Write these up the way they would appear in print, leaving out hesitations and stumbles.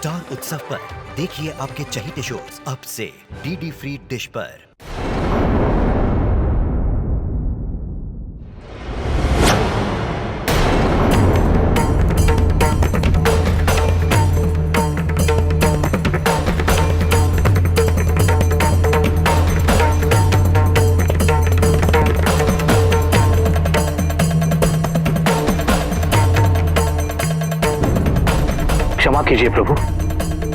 Star उत्सव पर देखिए आपके चहीते शोज अब से डीडी फ्री डिश पर। क्षमा कीजिए प्रभु,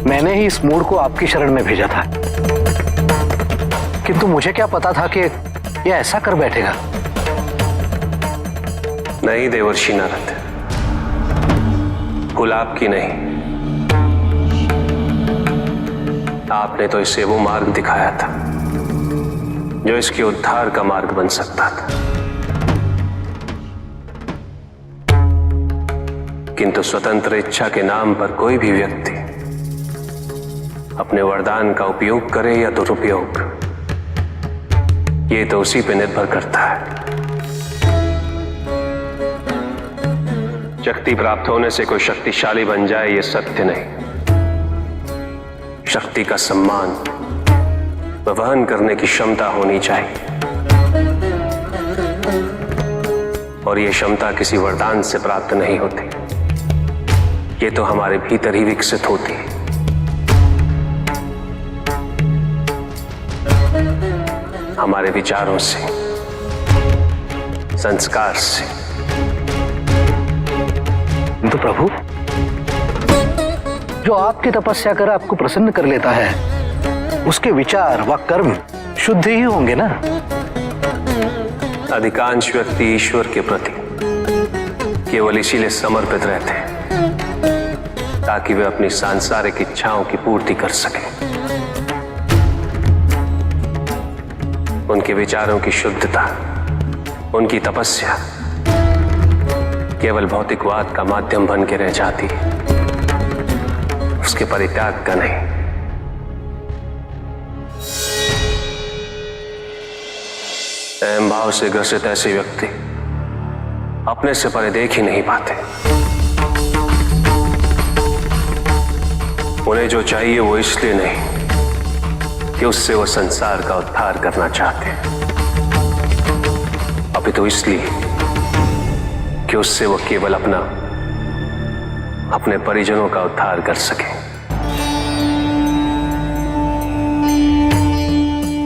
मैंने ही इस मूड को आपकी शरण में भेजा था, किंतु मुझे क्या पता था कि यह ऐसा कर बैठेगा। नहीं देवर्षि नारद, भूल आपकी नहीं, आपने तो इसे वो मार्ग दिखाया था जो इसके उद्धार का मार्ग बन सकता था, किंतु स्वतंत्र इच्छा के नाम पर कोई भी व्यक्ति अपने वरदान का उपयोग करे या दुरुपयोग, ये तो उसी पे निर्भर करता है। शक्ति प्राप्त होने से कोई शक्तिशाली बन जाए ये सत्य नहीं। शक्ति का सम्मान व वहन करने की क्षमता होनी चाहिए, और यह क्षमता किसी वरदान से प्राप्त नहीं होती, ये तो हमारे भीतर ही विकसित होती है। हमारे विचारों से, संस्कार से। तो प्रभु, जो आपकी तपस्या कर आपको प्रसन्न कर लेता है, उसके विचार व कर्म शुद्ध ही होंगे ना। अधिकांश व्यक्ति ईश्वर के प्रति केवल इसीलिए समर्पित रहते हैं ताकि वे अपनी सांसारिक इच्छाओं की पूर्ति कर सकें। उनके विचारों की शुद्धता, उनकी तपस्या केवल भौतिकवाद का माध्यम बन के रह जाती है, उसके परित्याग का नहीं। अहम भाव से ग्रसित ऐसे व्यक्ति अपने से परे देख ही नहीं पाते। उन्हें जो चाहिए वो इसलिए नहीं कि उससे वो संसार का उद्धार करना चाहते हैं, अभी तो इसलिए कि उससे वो केवल अपने परिजनों का उद्धार कर सके।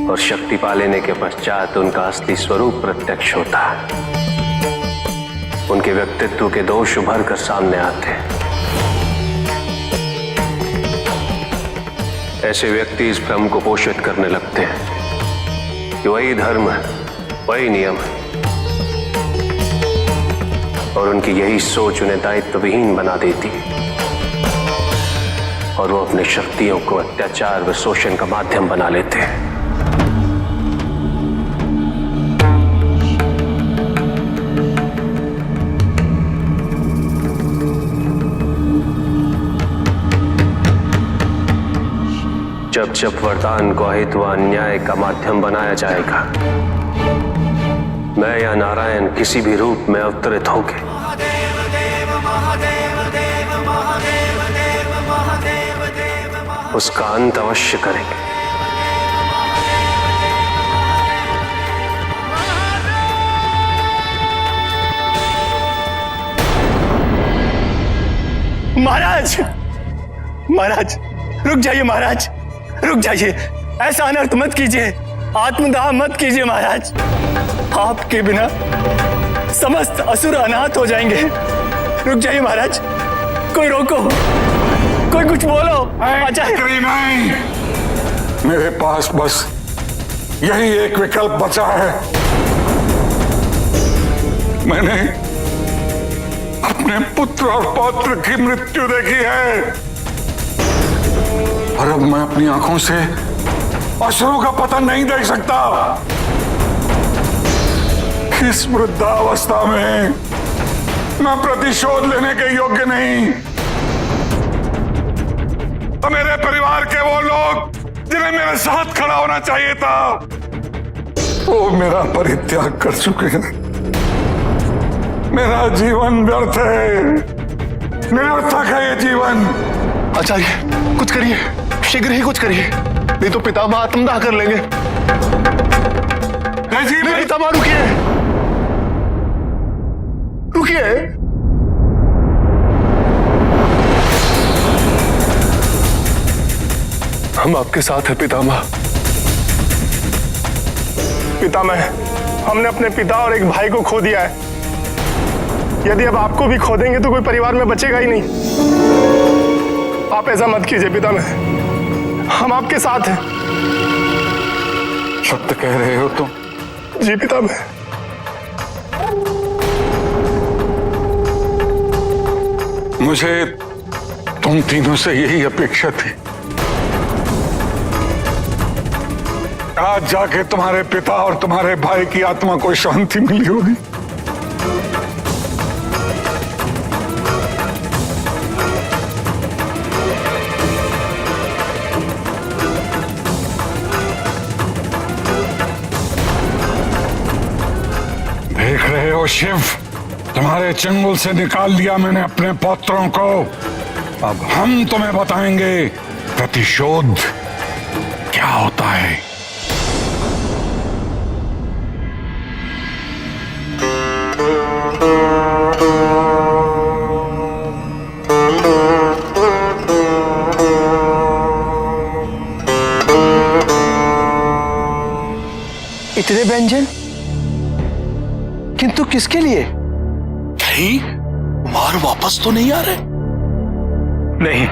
और शक्ति पा लेने के पश्चात उनका असली स्वरूप प्रत्यक्ष होता है, उनके व्यक्तित्व के दोष उभर कर सामने आते हैं। ऐसे व्यक्ति इस भ्रम को पोषित करने लगते हैं कि वही धर्म है, वही नियम है, और उनकी यही सोच उन्हें दायित्व विहीन बना देती है, और वो अपनी शक्तियों को अत्याचार व शोषण का माध्यम बना लेते हैं। जब जब वरदान को अहित व अन्याय का माध्यम बनाया जाएगा, मैं या नारायण किसी भी रूप में अवतरित होके उसका अंत अवश्य करेंगे। महाराज, महाराज रुक जाइए, महाराज रुक जाइए, ऐसा अनर्थ मत कीजिए, आत्मदाह मत कीजिए महाराज। आपके बिना समस्त असुर अनाथ हो जाएंगे। रुक जाइए महाराज, कोई रोको, कोई कुछ बोलो। नहीं, मेरे पास बस यही एक विकल्प बचा है। मैंने अपने पुत्र और पौत्र की मृत्यु देखी है, और अब मैं अपनी आंखों से असुरों का पतन नहीं देख सकता। इस वृद्धावस्था में मैं प्रतिशोध लेने के योग्य नहीं। तो मेरे परिवार के वो लोग जिन्हें मेरे साथ खड़ा होना चाहिए था, वो मेरा परित्याग कर चुके हैं। मेरा जीवन व्यर्थ है, निरर्थक है ये जीवन। आचार्य कुछ करिए, शीघ्र ही कुछ करिए, नहीं तो पितामह आत्मदाह कर लेंगे। नहीं पितामह रुकिए, रुकिए। हम आपके साथ हैं पितामह। पितामह, हमने अपने पिता और एक भाई को खो दिया है। यदि अब आपको भी खो देंगे तो कोई परिवार में बचेगा ही नहीं। आप ऐसा मत कीजिए पितामह, हम आपके साथ हैं। सत्य कह रहे हो तुम? जी पितामह। मुझे तुम तीनों से यही अपेक्षा थी। आज जाके तुम्हारे पिता और तुम्हारे भाई की आत्मा को शांति मिली होगी। देख रहे हो शिव, तुम्हारे चंगुल से निकाल लिया मैंने अपने पौत्रों को। अब हम तुम्हें बताएंगे प्रतिशोध क्या होता है। इतने व्यंजन, किंतु किसके लिए? कहीं कुमार वापस तो नहीं आ रहे? नहीं,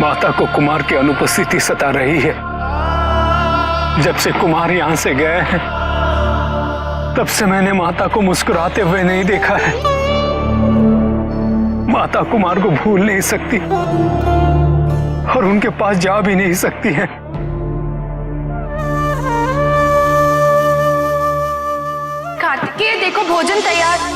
माता को कुमार की अनुपस्थिति सता रही है। जब से कुमार यहां से गए हैं तब से मैंने माता को मुस्कुराते हुए नहीं देखा है। माता कुमार को भूल नहीं सकती और उनके पास जा भी नहीं सकती है। कार्तिकेय, देखो भोजन तैयार।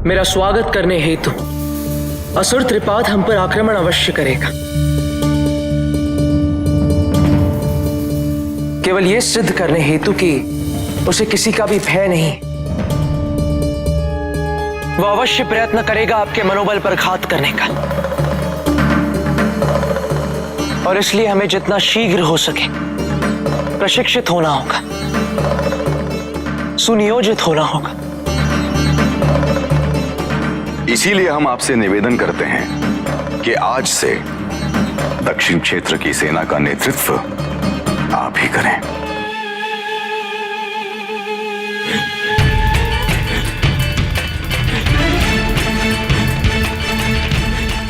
मेरा स्वागत करने हेतु असुर त्रिपाद हम पर आक्रमण अवश्य करेगा। केवल यह सिद्ध करने हेतु कि उसे किसी का भी भय नहीं, वह अवश्य प्रयत्न करेगा आपके मनोबल पर घात करने का। और इसलिए हमें जितना शीघ्र हो सके प्रशिक्षित होना होगा, सुनियोजित होना होगा। इसीलिए हम आपसे निवेदन करते हैं कि आज से दक्षिण क्षेत्र की सेना का नेतृत्व आप ही करें।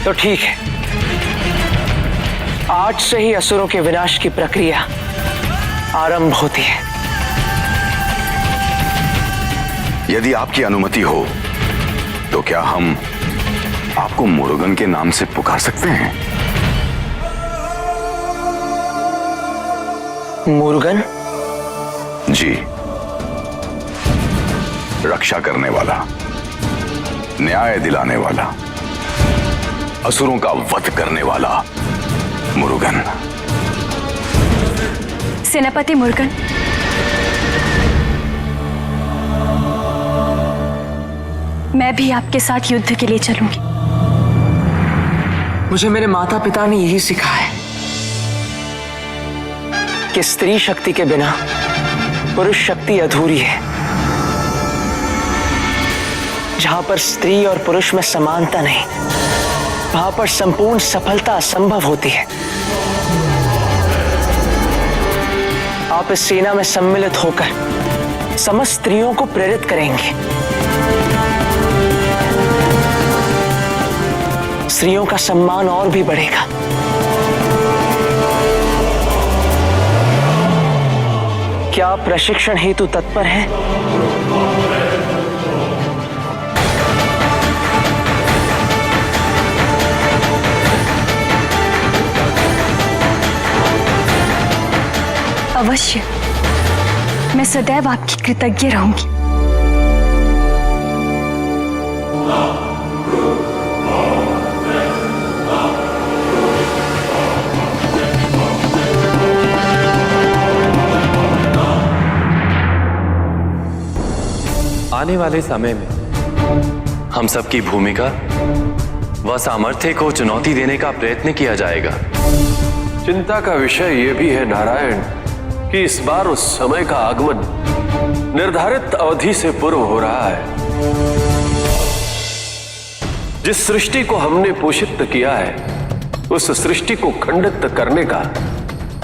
तो ठीक है, आज से ही असुरों के विनाश की प्रक्रिया आरंभ होती है। यदि आपकी अनुमति हो तो क्या हम आपको मुरुगन के नाम से पुकार सकते हैं? मुरुगन? जी, रक्षा करने वाला, न्याय दिलाने वाला, असुरों का वध करने वाला मुरुगन। सेनापति मुरुगन, मैं भी आपके साथ युद्ध के लिए चलूंगी। मुझे मेरे माता पिता ने यही सिखाया है कि स्त्री शक्ति के बिना पुरुष शक्ति अधूरी है। जहां पर स्त्री और पुरुष में समानता नहीं, वहां पर संपूर्ण सफलता असंभव होती है। आप इस सेना में सम्मिलित होकर समस्त स्त्रियों को प्रेरित करेंगे। स्त्रियों का सम्मान और भी बढ़ेगा। क्या आप प्रशिक्षण हेतु तत्पर हैं? अवश्य, मैं सदैव आपकी कृतज्ञ रहूंगी। आने वाले समय में हम सबकी भूमिका व सामर्थ्य को चुनौती देने का प्रयत्न किया जाएगा। चिंता का विषय यह भी है नारायण कि इस बार उस समय का आगमन निर्धारित अवधि से पूर्व हो रहा है। जिस सृष्टि को हमने पोषित किया है उस सृष्टि को खंडित करने का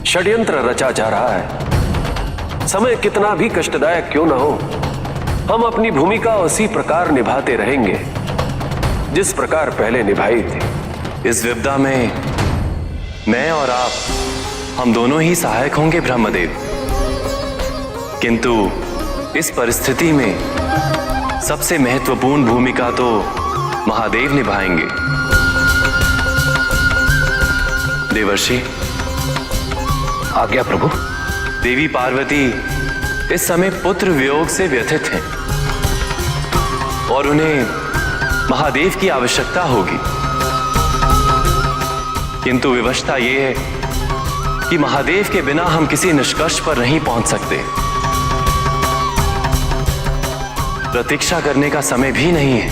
षड्यंत्र रचा जा रहा है। समय कितना भी कष्टदायक क्यों न हो, हम अपनी भूमिका उसी प्रकार निभाते रहेंगे जिस प्रकार पहले निभाई थी। इस विपदा में मैं और आप, हम दोनों ही सहायक होंगे ब्रह्मदेव, किंतु इस परिस्थिति में सबसे महत्वपूर्ण भूमिका तो महादेव निभाएंगे। देवर्षि, आज्ञा प्रभु। देवी पार्वती इस समय पुत्र वियोग से व्यथित हैं और उन्हें महादेव की आवश्यकता होगी, किंतु विवशता यह है कि महादेव के बिना हम किसी निष्कर्ष पर नहीं पहुंच सकते। प्रतीक्षा करने का समय भी नहीं है।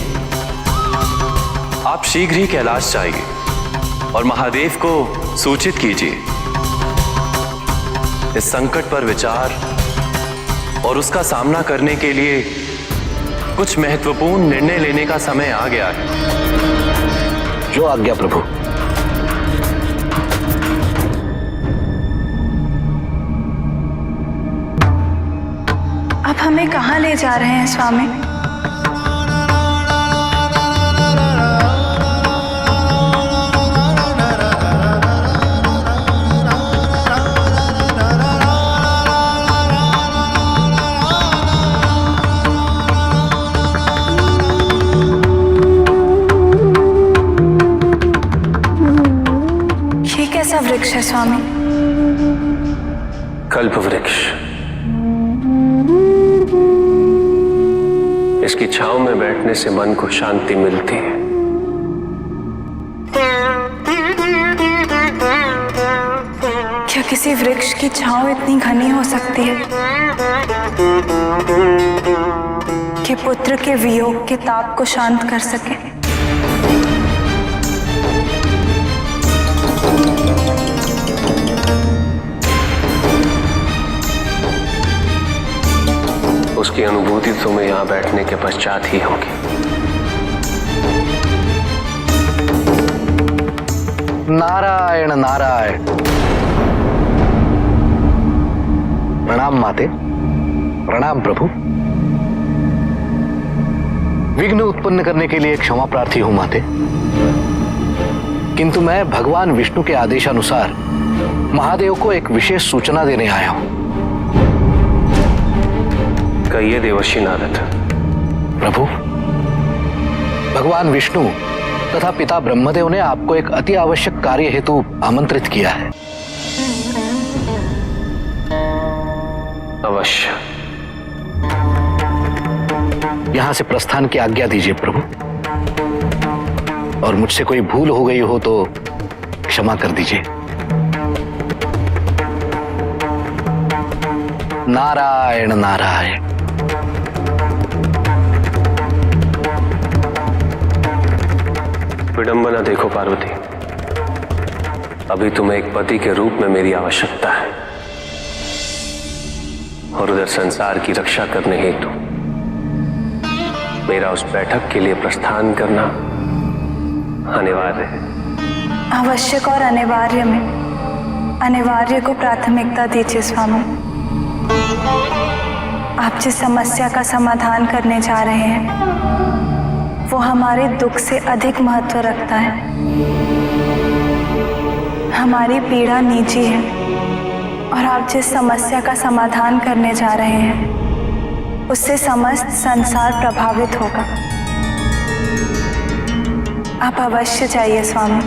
आप शीघ्र ही कैलाश जाइए और महादेव को सूचित कीजिए। इस संकट पर विचार और उसका सामना करने के लिए कुछ महत्वपूर्ण निर्णय लेने का समय आ गया है। जो आज्ञा प्रभु। अब हमें कहाँ ले जा रहे हैं स्वामी? कैसा वृक्ष है स्वामी? कल्प वृक्ष। इसकी छांव में बैठने से मन को शांति मिलती है। क्या किसी वृक्ष की छांव इतनी घनी हो सकती है कि पुत्र के वियोग के ताप को शांत कर सके? उसकी अनुभूति तुम्हें यहां बैठने के पश्चात ही होगी। नारायण नारायण। प्रणाम माते। प्रणाम प्रभु। विघ्न उत्पन्न करने के लिए क्षमा प्रार्थी हूं माते, किंतु मैं भगवान विष्णु के आदेशानुसार महादेव को एक विशेष सूचना देने आया हूं। कहिए देवर्षि नारद। प्रभु, भगवान विष्णु तथा पिता ब्रह्मदेव ने आपको एक अति आवश्यक कार्य हेतु आमंत्रित किया है। अवश्य। यहां से प्रस्थान की आज्ञा दीजिए प्रभु, और मुझसे कोई भूल हो गई हो तो क्षमा कर दीजिए। नारायण नारायण। विडंबना देखो पार्वती, अभी तुम्हें एक पति के रूप में मेरी आवश्यकता है और उधर संसार की रक्षा करने हेतु मेरा उस बैठक के लिए प्रस्थान करना अनिवार्य है। आवश्यक और अनिवार्य में अनिवार्य को प्राथमिकता दीजिए स्वामी। आप जिस समस्या का समाधान करने जा रहे हैं वो हमारे दुख से अधिक महत्व रखता है। हमारी पीड़ा निजी है और आप जिस समस्या का समाधान करने जा रहे हैं उससे समस्त संसार प्रभावित होगा। आप अवश्य जाइए स्वामी।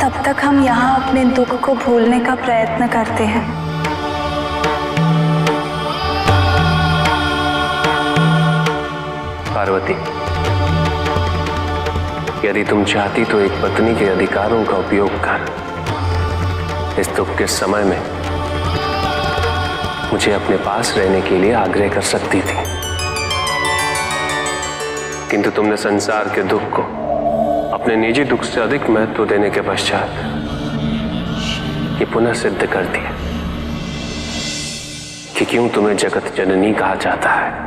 तब तक हम यहाँ अपने दुख को भूलने का प्रयत्न करते हैं। पार्वती, यदि तुम चाहती तो एक पत्नी के अधिकारों का उपयोग कर इस दुख के समय में मुझे अपने पास रहने के लिए आग्रह कर सकती थी, किंतु तुमने संसार के दुख को अपने निजी दुख से अधिक महत्व देने के पश्चात ये पुनः सिद्ध कर दिया कि क्यों तुम्हें जगत जननी कहा जाता है।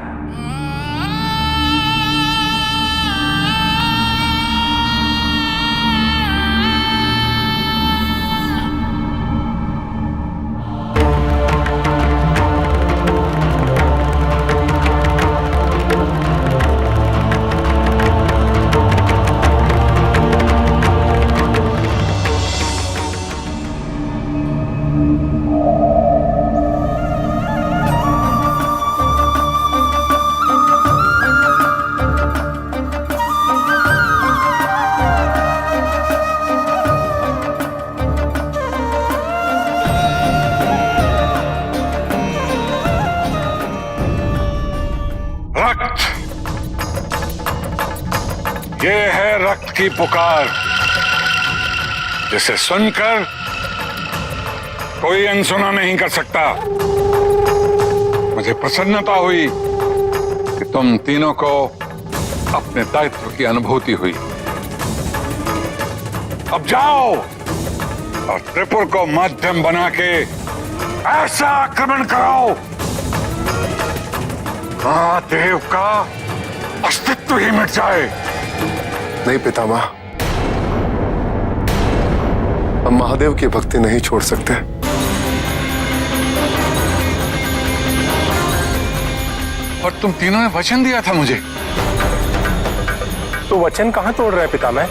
ये है रक्त की पुकार, जिसे सुनकर कोई अनसुना नहीं कर सकता। मुझे प्रसन्नता हुई कि तुम तीनों को अपने दायित्व की अनुभूति हुई। अब जाओ और त्रिपुर को माध्यम बना के ऐसा आक्रमण कराओ महादेव का अस्तित्व ही मिट जाए। नहीं पितामह, हम महादेव की भक्ति नहीं छोड़ सकते। और तुम तीनों ने वचन दिया था मुझे। तो वचन कहां तोड़ रहे हैं पितामह?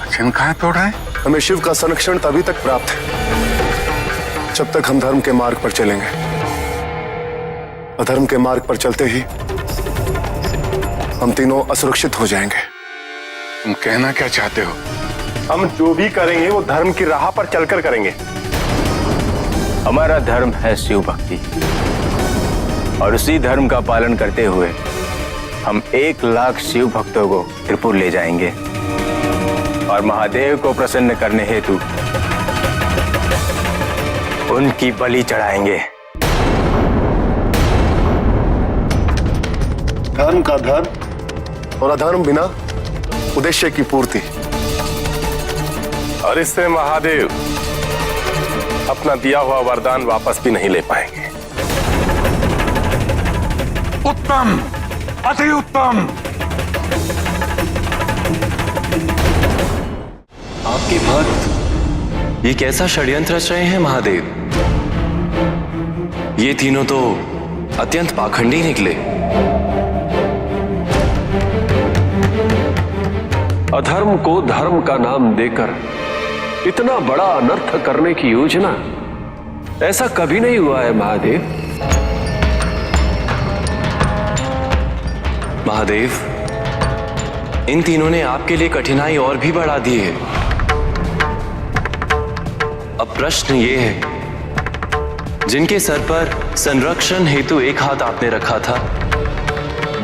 वचन कहां तोड़ रहे हैं? हमें शिव का संरक्षण तभी तक प्राप्त है जब तक हम धर्म के मार्ग पर चलेंगे। अधर्म के मार्ग पर चलते ही हम तीनों असुरक्षित हो जाएंगे। तुम कहना क्या चाहते हो? हम जो भी करेंगे वो धर्म की राह पर चलकर करेंगे। हमारा धर्म है शिव भक्ति, और उसी धर्म का पालन करते हुए हम 1 लाख शिव भक्तों को त्रिपुर ले जाएंगे और महादेव को प्रसन्न करने हेतु उनकी बलि चढ़ाएंगे। धर्म का धर्म और अधर्म बिना उद्देश्य की पूर्ति। और इससे महादेव अपना दिया हुआ वरदान वापस भी नहीं ले पाएंगे। उत्तम, अति उत्तम। आपके भक्त ये कैसा षड्यंत्र रच रहे हैं महादेव? ये तीनों तो अत्यंत पाखंडी निकले। अधर्म को धर्म का नाम देकर इतना बड़ा अनर्थ करने की योजना, ऐसा कभी नहीं हुआ है महादेव। महादेव, इन तीनों ने आपके लिए कठिनाई और भी बढ़ा दी है। अब प्रश्न ये है, जिनके सर पर संरक्षण हेतु एक हाथ आपने रखा था,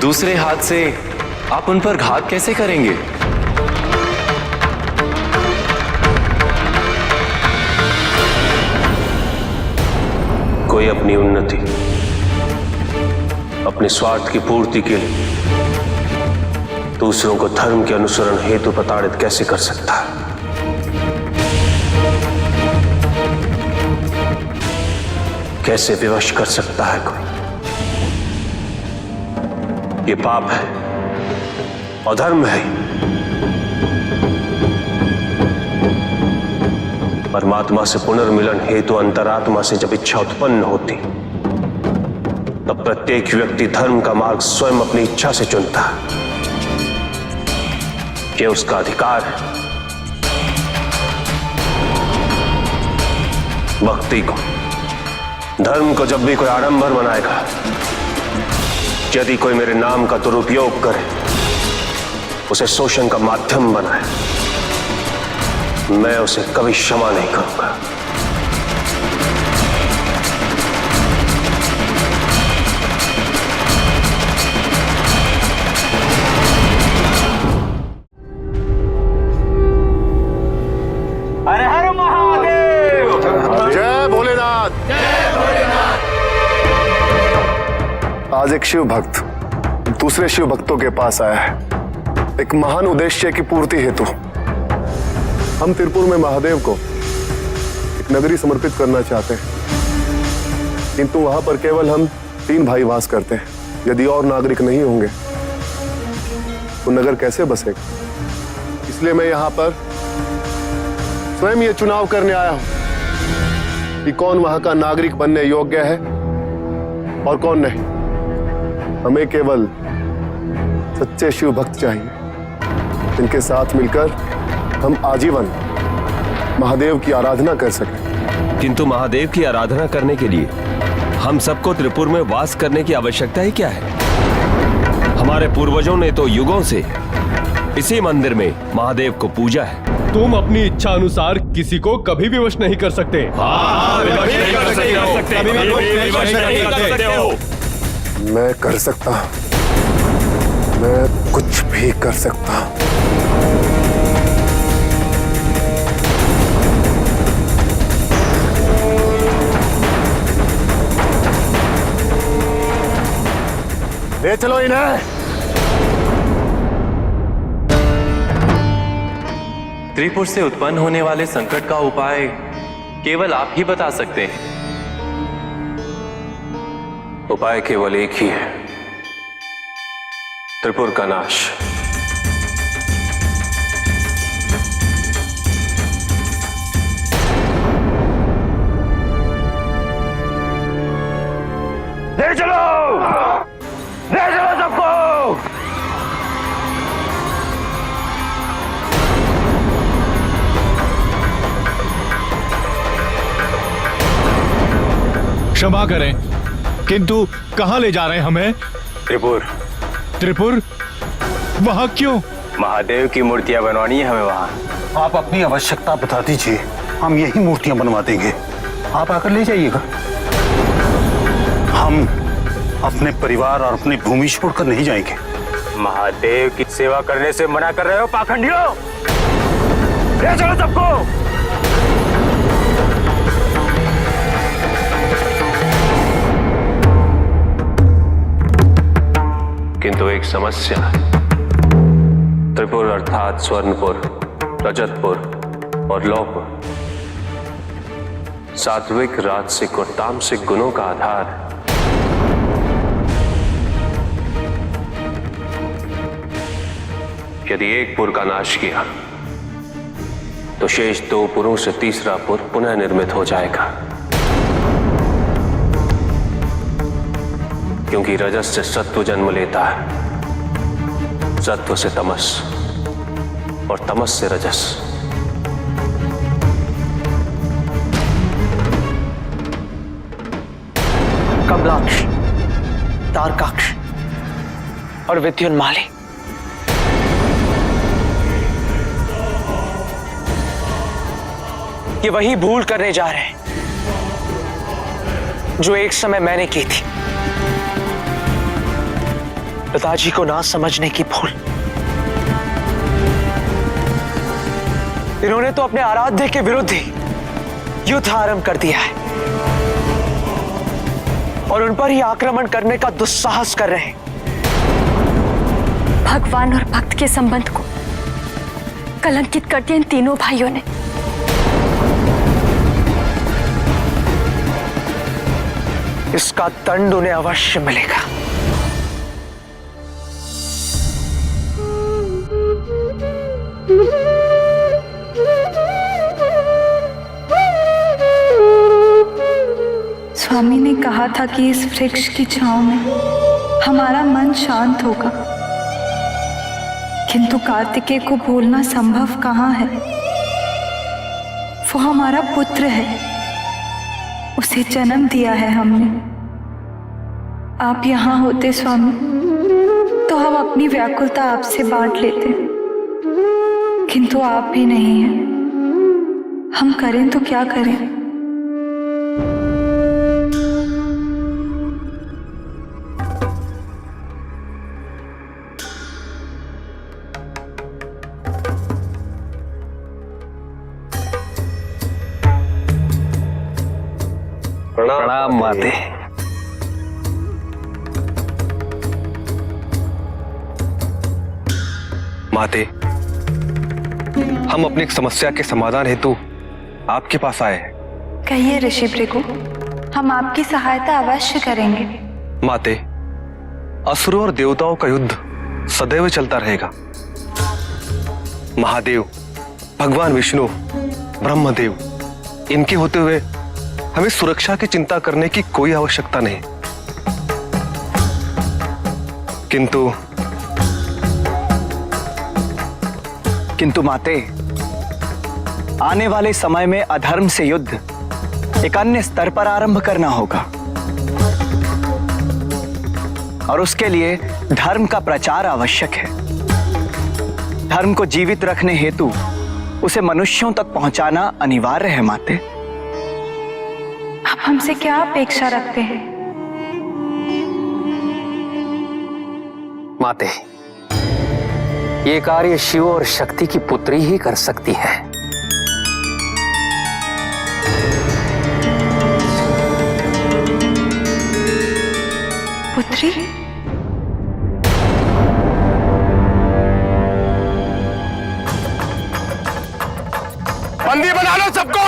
दूसरे हाथ से आप उन पर घात कैसे करेंगे? कोई अपनी उन्नति, अपने स्वार्थ की पूर्ति के लिए दूसरों को धर्म के अनुसरण हेतु प्रताड़ित कैसे कर सकता है? कैसे विवश कर सकता है कोई? ये पाप है, अधर्म है। परमात्मा से पुनर्मिलन हेतु अंतरात्मा से जब इच्छा उत्पन्न होती, तब प्रत्येक व्यक्ति धर्म का मार्ग स्वयं अपनी इच्छा से चुनता है। ये उसका अधिकार है। भक्ति को, धर्म को जब भी कोई आडंबर बनाएगा, यदि कोई मेरे नाम का दुरुपयोग करे, उसे शोषण का माध्यम बनाए, मैं उसे कभी क्षमा नहीं करूंगा। हर हर महादेव। जय भोलेनाथ। आज एक शिव भक्त दूसरे शिव भक्तों के पास आया है, एक महान उद्देश्य की पूर्ति हेतु। हम तिरुपुर में महादेव को एक नगरी समर्पित करना चाहते हैं, किंतु वहां पर केवल हम 3 भाई वास करते हैं। यदि और नागरिक नहीं होंगे तो नगर कैसे बसेगा? इसलिए मैं यहाँ पर स्वयं ये चुनाव करने आया हूं कि कौन वहां का नागरिक बनने योग्य है और कौन नहीं। हमें केवल सच्चे शिव भक्त चाहिए, जिनके साथ मिलकर हम आजीवन महादेव की आराधना कर सकें। किंतु महादेव की आराधना करने के लिए हम सबको त्रिपुर में वास करने की आवश्यकता ही क्या है? हमारे पूर्वजों ने तो युगों से इसी मंदिर में महादेव को पूजा है। तुम अपनी इच्छा अनुसार किसी को कभी भी वश नहीं कर सकते। मैं कर सकता हूं, मैं कुछ भी कर सकता हूं। ले चलो इन्हें। त्रिपुर से उत्पन्न होने वाले संकट का उपाय केवल आप ही बता सकते हैं। उपाय केवल एक ही है, त्रिपुर का नाश। ले चलो सबको। क्षमा करें, किंतु कहां ले जा रहे हैं हमें? त्रिपुर। त्रिपुर? वहां क्यों? महादेव की मूर्तियां बनवानी है हमें वहां। आप अपनी आवश्यकता बता दीजिए, हम यही मूर्तियां बनवा देंगे, आप आकर ले जाइएगा। हम अपने परिवार और अपनी भूमि छोड़कर नहीं जाएंगे। महादेव की सेवा करने से मना कर रहे हो पाखंडियों? ले चलो सबको। किंतु एक समस्या है। त्रिपुर अर्थात स्वर्णपुर, रजतपुर और लौहपुर सात्विक, राजसिक और तामसिक गुणों का आधार है। यदि एक पुर का नाश किया तो शेष 2 पुरों से तीसरा पुर पुनः निर्मित हो जाएगा, क्योंकि रजस से सत्व जन्म लेता है, सत्व से तमस और तमस से रजस। कमलाक्ष, तारकाक्ष और विद्युन्माली, ये वही भूल करने जा रहे हैं जो एक समय मैंने की थी। पिताजी को ना समझने की भूल। इन्होंने तो अपने आराध्य के विरुद्ध ही युद्ध आरंभ कर दिया है और उन पर ही आक्रमण करने का दुस्साहस कर रहे हैं। भगवान और भक्त के संबंध को कलंकित कर दिया इन तीनों भाइयों ने। इसका दंड उन्हें अवश्य मिलेगा। स्वामी ने कहा था कि इस वृक्ष की छांव में हमारा मन शांत होगा। किंतु कार्तिकेय को भूलना संभव कहाँ है। वो हमारा पुत्र है, उसे जन्म दिया है हमने। आप यहाँ होते स्वामी तो हम अपनी व्याकुलता आपसे बांट लेते, किंतु आप भी नहीं हैं। हम करें तो क्या करें। प्रणाम माते। माते, हम अपनी एक समस्या के समाधान हेतु आपके पास आए हैं। कहिए ऋषि भृगु, हम आपकी सहायता अवश्य करेंगे। माते, असुरों और देवताओं का युद्ध सदैव चलता रहेगा। महादेव, भगवान विष्णु, ब्रह्मदेव, इनके होते हुए हमें सुरक्षा की चिंता करने की कोई आवश्यकता नहीं। किंतु माते, आने वाले समय में अधर्म से युद्ध एक अन्य स्तर पर आरंभ करना होगा और उसके लिए धर्म का प्रचार आवश्यक है। धर्म को जीवित रखने हेतु उसे मनुष्यों तक पहुंचाना अनिवार्य है। माते, आप हमसे क्या अपेक्षा रखते हैं? माते, ये कार्य शिव और शक्ति की पुत्री ही कर सकती है। पुत्री? बंदी बना लो सबको।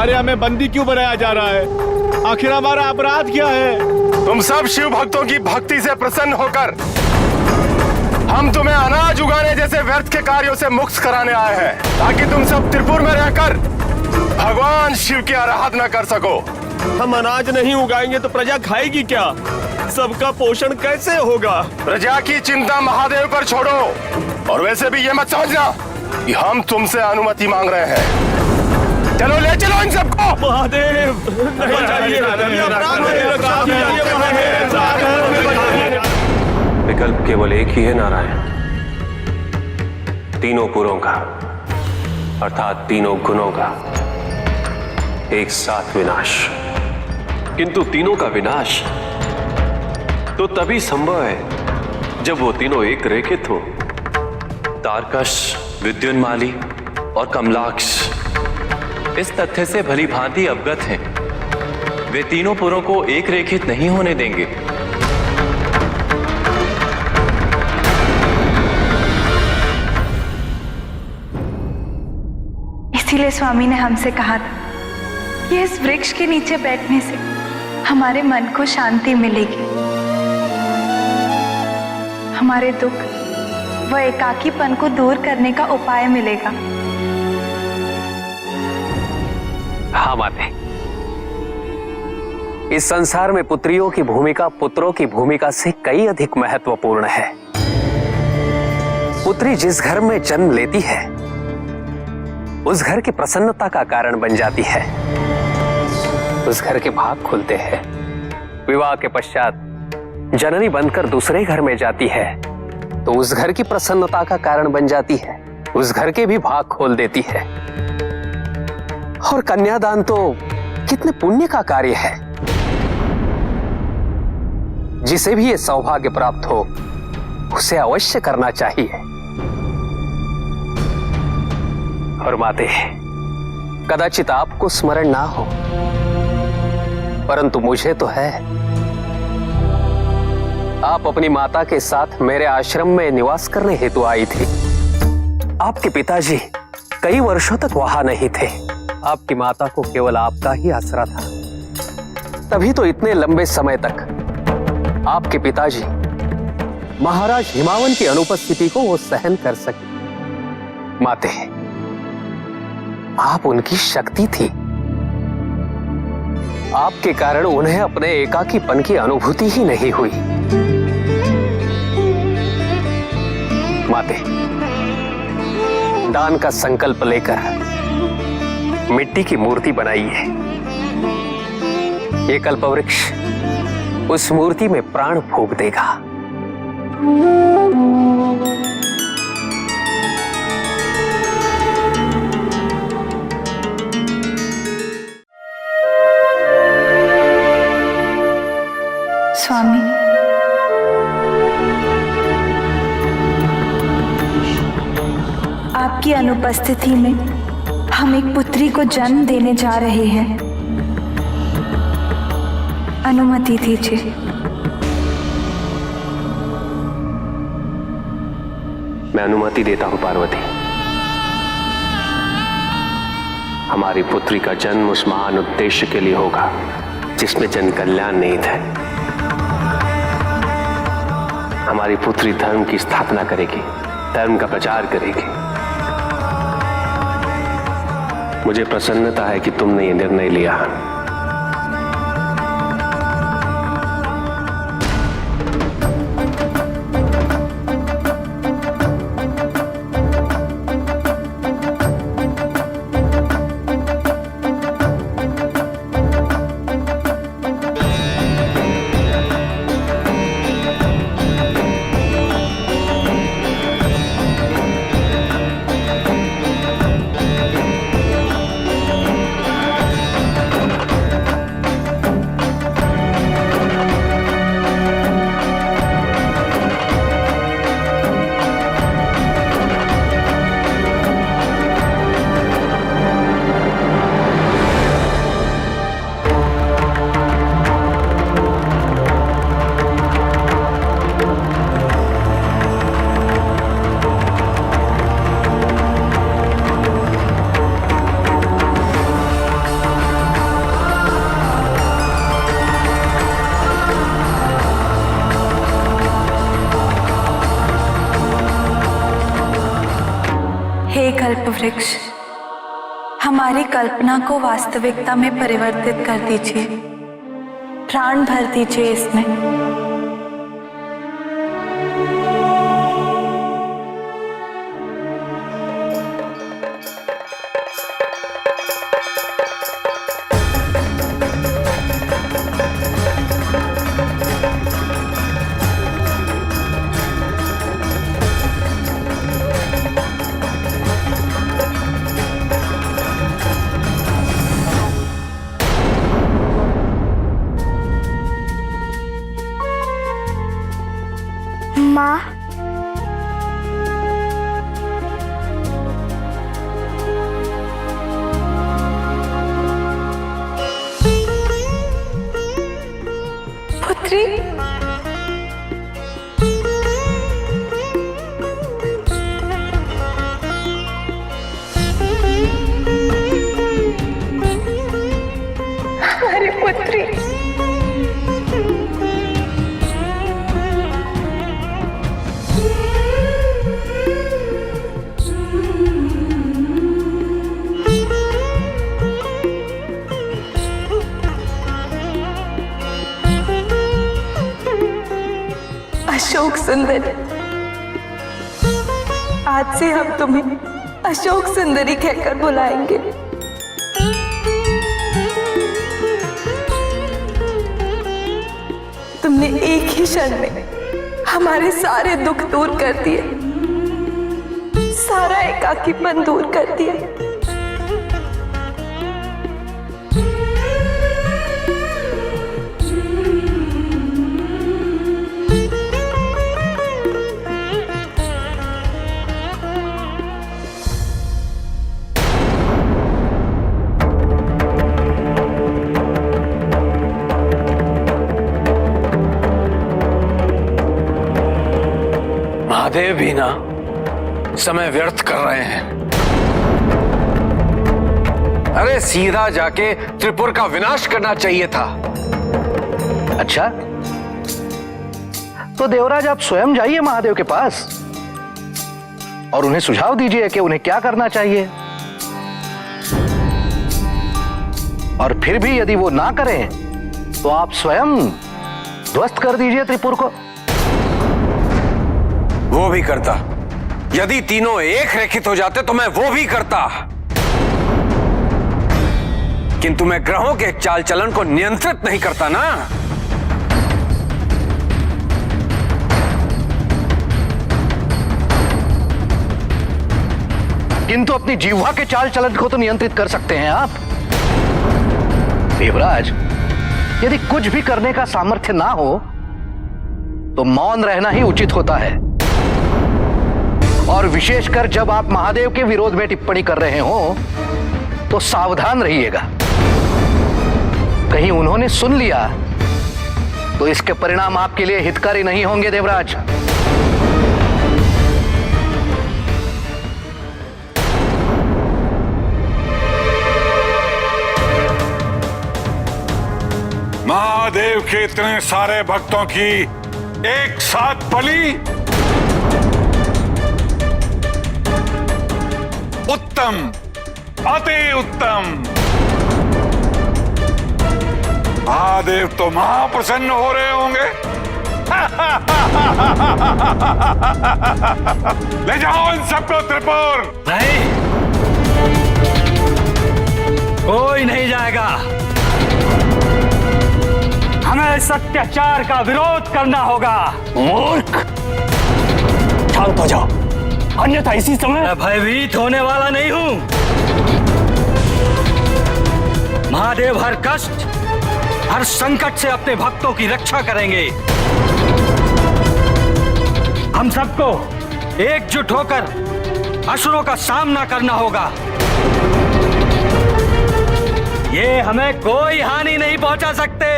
अरे हमें बंदी क्यों बनाया जा रहा है? आखिर हमारा अपराध क्या है? तुम सब शिव भक्तों की भक्ति से प्रसन्न होकर हम तुम्हें अनाज उगाने जैसे व्यर्थ के कार्यों से मुक्त कराने आए हैं, ताकि तुम सब त्रिपुर में रहकर भगवान शिव की आराधना कर सको। हम अनाज नहीं उगाएंगे तो प्रजा खाएगी क्या? सबका पोषण कैसे होगा? प्रजा की चिंता महादेव पर छोड़ो। और वैसे भी ये मत समझना कि हम तुमसे अनुमति मांग रहे हैं। चलो ले चलो इन सबको। महादेव, विकल्प केवल एक ही है नारायण। तीनों पुरों का अर्थात तीनों गुणों का एक साथ विनाश। किंतु तीनों का विनाश तो तभी संभव है जब वो तीनों एक रेखित हो। तारकश, विद्युन्माली और कमलाक्ष इस तथ्य से भली भांति अवगत हैं। वे तीनों पुरों को एक रेखित नहीं होने देंगे। इसीलिए स्वामी ने हमसे कहा था कि इस वृक्ष के नीचे बैठने से हमारे मन को शांति मिलेगी, हमारे दुख व एकाकीपन को दूर करने का उपाय मिलेगा। हाँ माते, इस संसार में पुत्रियों की भूमिका पुत्रों की भूमिका से कई अधिक महत्वपूर्ण है। पुत्री जिस घर में जन्म लेती है उस घर की प्रसन्नता का कारण बन जाती है। उस घर के भाग खुलते हैं। विवाह के पश्चात जननी बनकर दूसरे घर में जाती है तो उस घर की प्रसन्नता का कारण बन जाती है। उस घर के भी भाग खोल देती है। और कन्यादान तो कितने पुण्य का कार्य है। जिसे भी ये सौभाग्य प्राप्त हो उसे अवश्य करना चाहिए। और माते, कदाचित आपको स्मरण ना हो परंतु मुझे तो है। आप अपनी माता के साथ मेरे आश्रम में निवास करने हेतु आई थी। आपके पिताजी कई वर्षों तक वहां नहीं थे। आपकी माता को केवल आपका ही आसरा था। तभी तो इतने लंबे समय तक आपके पिताजी महाराज हिमावन की अनुपस्थिति को वो सहन कर सके। माते, आप उनकी शक्ति थी। आपके कारण उन्हें अपने एकाकीपन की अनुभूति ही नहीं हुई। माते, दान का संकल्प लेकर मिट्टी की मूर्ति बनाइए। ये कल्पवृक्ष उस मूर्ति में प्राण फूंक देगा। स्वामी, आपकी अनुपस्थिति में हम एक पुत्री को जन्म देने जा रहे हैं। अनुमति दीजिए। मैं अनुमति देता हूं पार्वती। हमारी पुत्री का जन्म उस महान उद्देश्य के लिए होगा जिसमें जन कल्याण निहित है। हमारी पुत्री धर्म की स्थापना करेगी, धर्म का प्रचार करेगी। मुझे प्रसन्नता है कि तुमने ये निर्णय लिया। हे कल्पवृक्ष, हमारी कल्पना को वास्तविकता में परिवर्तित कर दीजिए। प्राण भर दीजिए इसमें। माँ, पुत्री, हमारी पुत्री। अशोक सुंदरी, आज से हम तुम्हें अशोक सुंदरी कहकर बुलाएंगे। तुमने एक ही क्षण में हमारे सारे दुख दूर कर दिए, सारा एकाकीपन दूर कर दिया। महादेव भी ना समय व्यर्थ कर रहे हैं। अरे सीधा जाके त्रिपुर का विनाश करना चाहिए था। अच्छा, तो देवराज आप स्वयं जाइए महादेव के पास और उन्हें सुझाव दीजिए कि उन्हें क्या करना चाहिए। और फिर भी यदि वो ना करें तो आप स्वयं ध्वस्त कर दीजिए त्रिपुर को। वो भी करता। यदि तीनों एक रेखित हो जाते तो मैं वो भी करता, किंतु मैं ग्रहों के चाल चलन को नियंत्रित नहीं करता ना। किंतु अपनी जिह्वा के चाल चलन को तो नियंत्रित कर सकते हैं आप। देवराज, यदि कुछ भी करने का सामर्थ्य ना हो तो मौन रहना ही उचित होता है, और विशेषकर जब आप महादेव के विरोध में टिप्पणी कर रहे हो तो सावधान रहिएगा। कहीं उन्होंने सुन लिया तो इसके परिणाम आपके लिए हितकारी नहीं होंगे देवराज। महादेव के इतने सारे भक्तों की एक साथ बलि उत्तम, अति उत्तम। महादेव तो महाप्रसन्न हो रहे होंगे। ले जाओ इन सबको त्रिपुर। नहीं, कोई नहीं जाएगा। हमें इस अत्याचार का विरोध करना होगा। मूर्ख, शांत हो जाओ, अन्यथा इसी समय मैं भयभीत होने वाला नहीं हूं। महादेव हर कष्ट, हर संकट से अपने भक्तों की रक्षा करेंगे। हम सबको एकजुट होकर असुरों का सामना करना होगा। ये हमें कोई हानि नहीं पहुंचा सकते।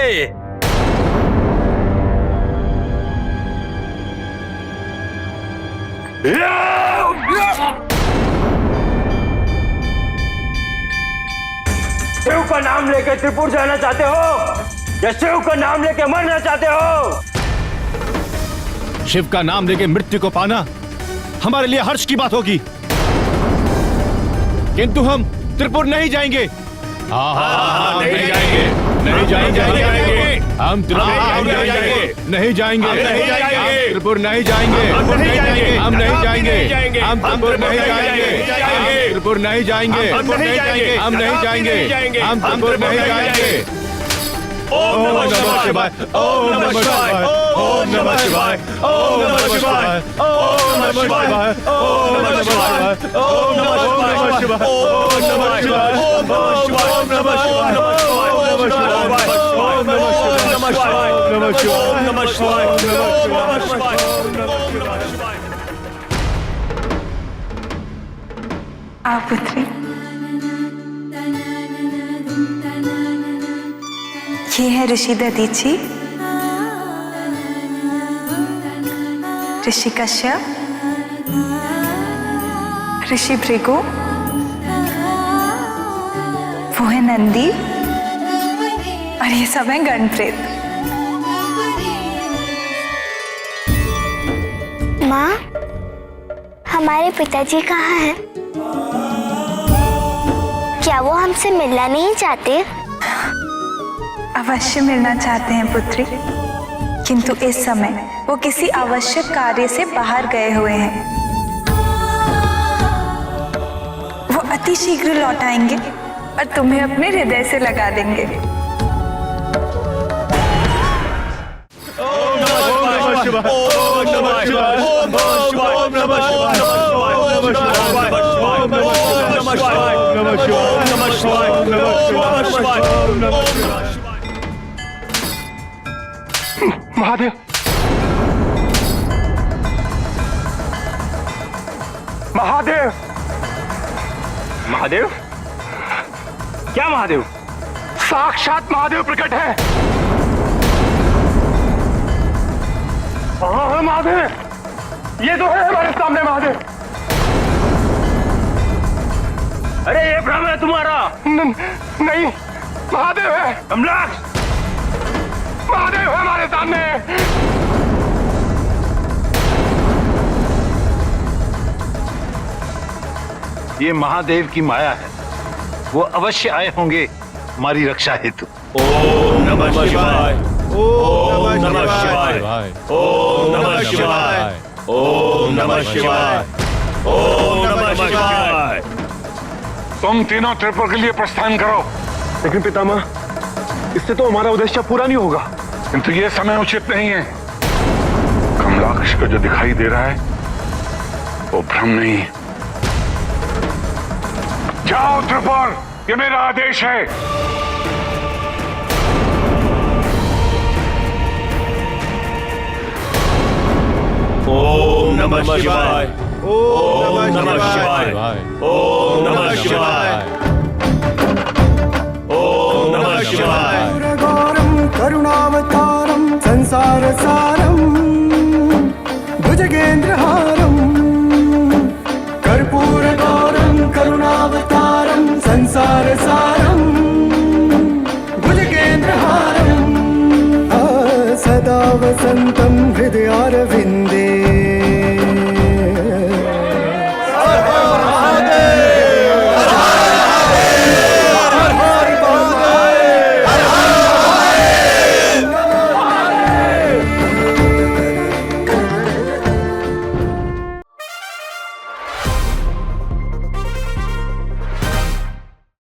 शिव का नाम लेके त्रिपुर जाना चाहते हो या शिव का नाम लेके मरना चाहते हो? शिव का नाम लेके मृत्यु को पाना हमारे लिए हर्ष की बात होगी, किंतु हम त्रिपुर नहीं जाएंगे। नहीं जाएंगे, नहीं जाएंगे, हम त्रिपुर नहीं जाएंगे, त्रिपुर नहीं जाएंगे, हम नहीं जाएंगे, हम त्रिपुर नहीं जाएंगे, त्रिपुर नहीं जाएंगे, हम नहीं जाएंगे, हम त्रिपुर नहीं जाएंगे। ओम नमः शिवाय, ओम नमः शिवाय, ओम नमः शिवाय, ओम नमः शिवाय, ओम नमः शिवाय, ओम नमः शिवाय, ओम नमः शिवाय, ओम नमः शिवाय, ओम नमः शिवाय, ओम नमः शिवाय, ओम नमः शिवाय, ओम नमः शिवाय, ओम नमः शिवाय, ओम नमः शिवाय। आओ पुत्री, ये है ऋषि दधीची, ऋषि कश्यप, ऋषि भृगु, वो है नंदी, और ये सब है गणप्रेत। माँ, हमारे पिताजी कहाँ हैं? क्या वो हमसे मिलना नहीं चाहते? अवश्य मिलना चाहते हैं पुत्री, किंतु इस समय वो किसी आवश्यक कार्य से बाहर गए हुए हैं। वो अति शीघ्र लौट आएंगे और तुम्हें अपने हृदय से लगा देंगे। ओम नमः शिवाय, ओम नमः शिवाय, ओम नमः शिवाय, ओम नमः शिवाय, ओम नमः शिवाय, ओम नमः शिवाय, ओम नमः शिवाय, ओम नमः शिवाय, ओम नमः शिवाय, ओम नमः शिवाय। महादेव, महादेव, महादेव? क्या महादेव? साक्षात महादेव प्रकट है। हाँ महादेव, ये तो है हमारे सामने महादेव। अरे ये भ्रम है तुम्हारा। नहीं, महादेव है। कमलाक्ष, महादेव है हमारे सामने। ये महादेव की माया है, वो अवश्य आए होंगे हमारी रक्षा हेतु। ओम नमः शिवाय। ओम नमः शिवाय। ओम नमः शिवाय। ओम नमः शिवाय। ओम नमः शिवाय। तुम तीनों त्रिपुर के लिए प्रस्थान करो। लेकिन पितामह, इससे तो हमारा उद्देश्य पूरा नहीं होगा। किंतु ये समय उचित नहीं है। कमलाक्ष को जो दिखाई दे रहा है वो भ्रम नहीं। जाओ त्रिपुर, ये मेरा आदेश है। ओम नमः शिवाय। ओम नमः शिवाय। ओम नमः शिवाय। ओम नमः शिवाय। गौरम करुणावतारम संसार सारम भुजगेंद्रहारम कर्पूर गौरम करुणावतारम संसार सारम